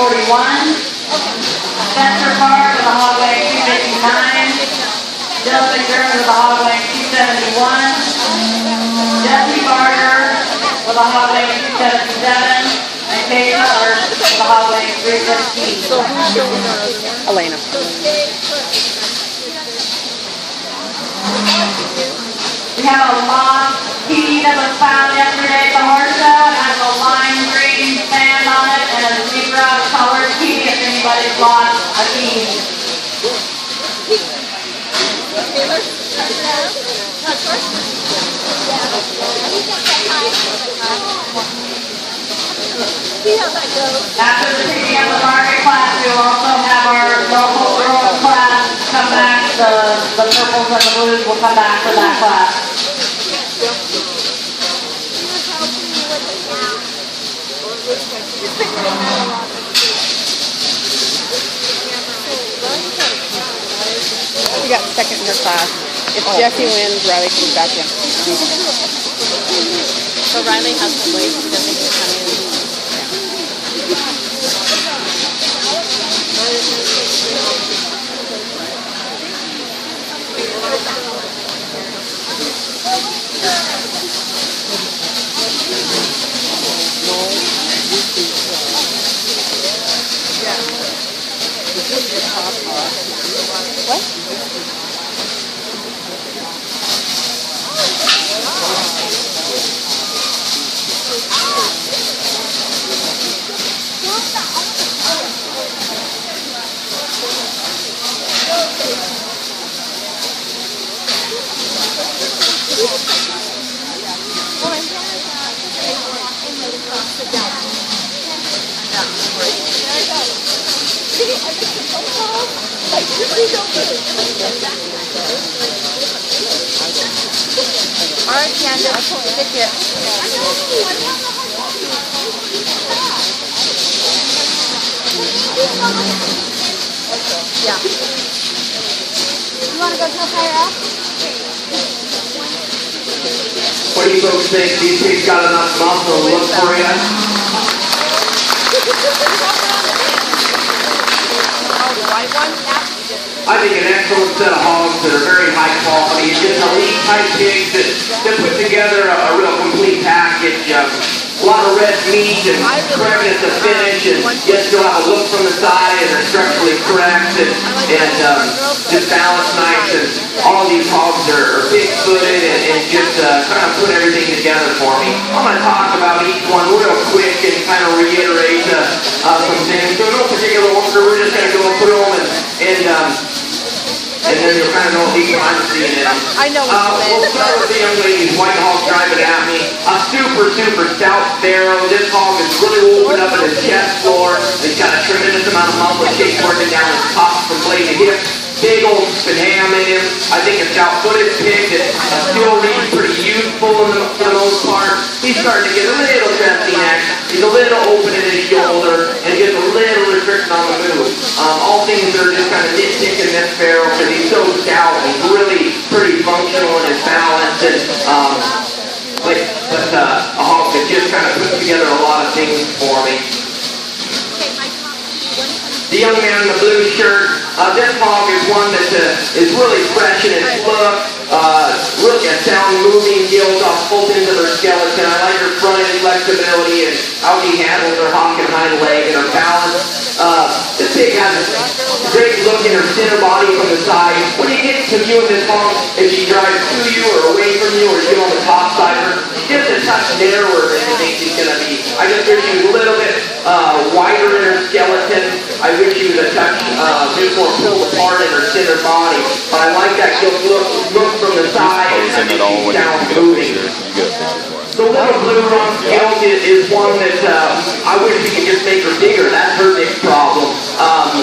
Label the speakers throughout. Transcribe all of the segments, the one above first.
Speaker 1: 241. Spencer Carr with a hog weighing 259. Dylan McDermott with a hog weighing 271. Jesse Barger with a hog weighing 277. And Kay Miller with a hog weighing 315.
Speaker 2: So who's showing us? Elena.
Speaker 1: We have a lost key that was found yesterday at the horse show. It has a lime green band on it and a zebra colored key if anybody's lost a key. After the picking up the market class, we will also have our local girls class come back. The purples and the blues will come back for that class.
Speaker 2: We got second in her class. If Jesse wins, Riley comes back in.
Speaker 3: So Riley has to wait. He doesn't get to come in.
Speaker 2: What?
Speaker 3: All right, Candace, pick it. Yeah.
Speaker 4: You want to go tell Tyra?
Speaker 5: What do you folks think? These pigs got enough muscle to look for you?
Speaker 3: Oh, the white one?
Speaker 5: I think an excellent set of hogs that are very high quality, just elite type pigs that put together a real complete package. A lot of red meat and correct at the finish, and yet still have a look from the side and are structurally correct and just balanced nice. And all of these hogs are big-footed and just kind of put everything together for me. I'm going to talk about each one real quick and kind of reiterate some things. So no particular order, we're just going to go through them and then you'll kind of know each one I'm seeing it.
Speaker 3: I know what you
Speaker 5: We'll start with the young lady's white hog driving at me. A super stout barrow. This hog is really open up at his chest floor. He's got a tremendous amount of muscle shape working down his top from blade to hip. Big old spin ham in him. I think a stout-footed pig that still reads pretty youthful for the most part. He's starting to get a little chesty neck. He's a little open in his shoulder and gets a little restricted on the move. All things that are just kind of nitpicking this barrel because he's so stout and really pretty functional in his balance. And but a hog that just kind of puts together a lot of things for me. The young man in the blue shirt, this hog is one that is really fresh in its look. Look at sound moving, gills off both ends of her skeleton. I like her front end flexibility and how she handles her hock and hind leg and her balance. This pig has a great look in her center body from the side. When you get to viewing this hog, if she drives to you or away from you or you on the top side of her, she's just a touch narrower than you think she's going to be. I just wish she was a little bit wider in her skeleton. I wish she was a touch bit more pulled apart in her center body. But I like that look from the side.
Speaker 6: Send it all when you get a picture. You get a picture for it.
Speaker 5: The little blue rump elk is one that I wish we could just make her bigger. That's her big problem.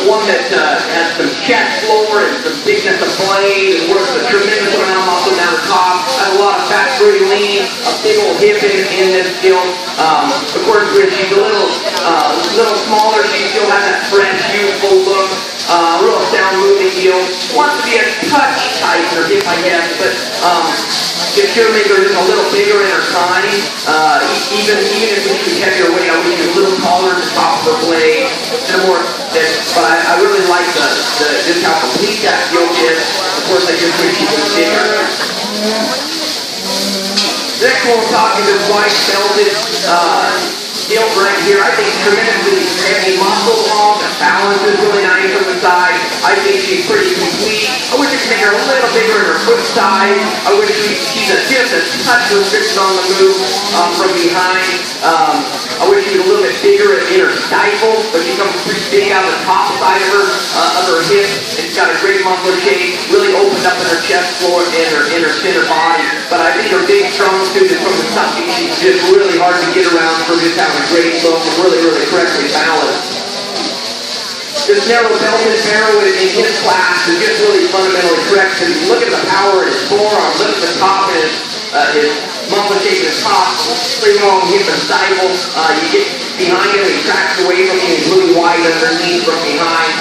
Speaker 5: One that has some chest floor and some bigness of blade and works a tremendous amount of muscle down the top. Has a lot of fat, free lean, a big old hip in this gill. Of course, when she's a little smaller, she still has that fresh, youthful look. Real sound moving gill. Wants to be a touch tighter, if I guess, but just sure make her just a little bigger in her tine. Even if we could heavier weight, I wish she was a little taller at the top of her blade. more, but I really like just how complete that skill is. Of course, I just wish she was bigger. Next one we're talking this white belted gilt right here. I think tremendously heavy muscle hog. The balance is really nice on the side. I think she's pretty complete. I wish I could make her a little bigger in her foot size. I wish she's just a touch restricted on the move from behind. I wish she was a little bit bigger in her stifle, but she comes pretty big out of the top side of her hip. It's got a great muscle shape, really opened up in her chest floor and her center body. But I think her big strong suit is from the sucking. She's just really hard to get around for just having a great look and really correctly balanced. This narrow belted barrel in his class is just really fundamentally correct. Because you look at the power in his forearm, look at the top in his muscle shape in his top, pretty long hip and stifle. You get behind him, he tracks away from you, he's really wide underneath from behind.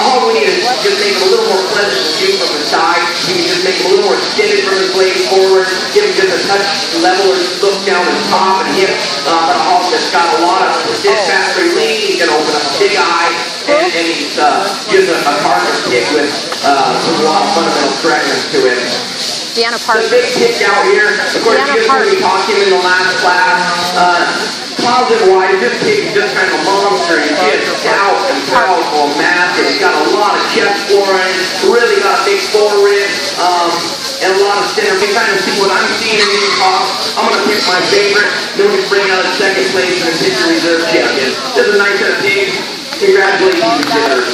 Speaker 5: All we need is just make him a little more pleasant to shoot from the side. You can just make him a little more extended from his blade forward, give him just a touch leveler look down his top and hip. But a hawk that's got a lot of fast lean, he can open up a big eye, and he's just a target pick with a lot of fundamental correctness to him.
Speaker 3: Deanna Parker.
Speaker 5: The big kick out here, of course, just when we talked to him in the last class, positive-wise, this kick is just kind of a monster. He's just stout and powerful, massive. He's got a lot of chest flooring, really got a big forehead, and a lot of center. We kind of see what I'm seeing in these hawks. I'm going to pick my favorite, then we can bring out a second place and pick the reserve champion. This is a nice set of pigs. Congratulations, reserve.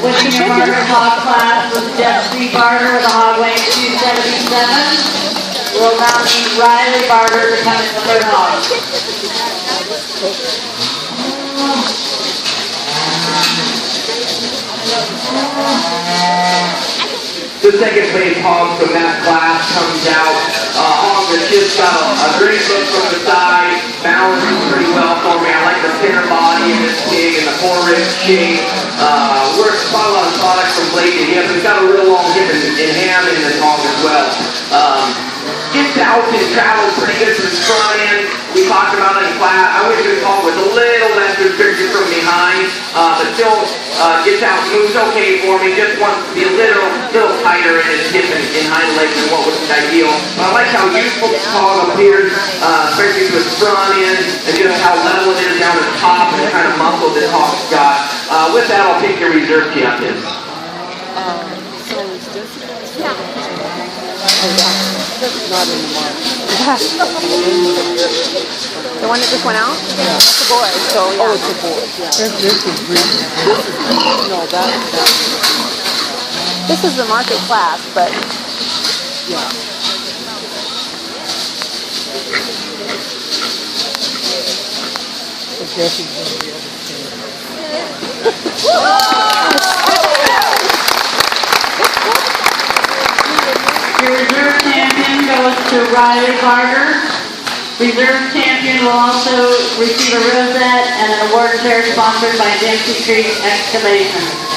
Speaker 1: Winning your Margaret Hog class was Jesse Barter with a hog weight 277. We'll now need Riley Barter to come in the third hog.
Speaker 5: The second place hog from that class comes out. Hog that's just got a great look from the side, balances pretty well for me. I like the center body of this pig and the forehead shape. Works quite a lot of products from blade to hip. It's got a real long hip and ham in this hog as well. Gets out and travels pretty good from the front end. We talked about it in class. I wish this hog was a little less restricted from behind, but still gets out, moves okay for me. Just wants to be a little tighter in his hip and hind legs than what would be ideal. But I like how useful this hog appears, especially to his front end, and just how level it is down the top and the kind of muscle this hog's got. With that, I'll pick your reserve champion.
Speaker 2: Not in the mark.
Speaker 3: The one that just went out? Yeah. That's a boy. So, yeah.
Speaker 2: Oh, it's a boy. Yeah. This is green. No, that.
Speaker 3: This is the market class, but
Speaker 2: Yeah. So Jesse's going to be able
Speaker 1: Your reserve champion goes to Riley Barter. Reserve champion will also receive a rosette and an award chair sponsored by Dempsey Creek Excavation.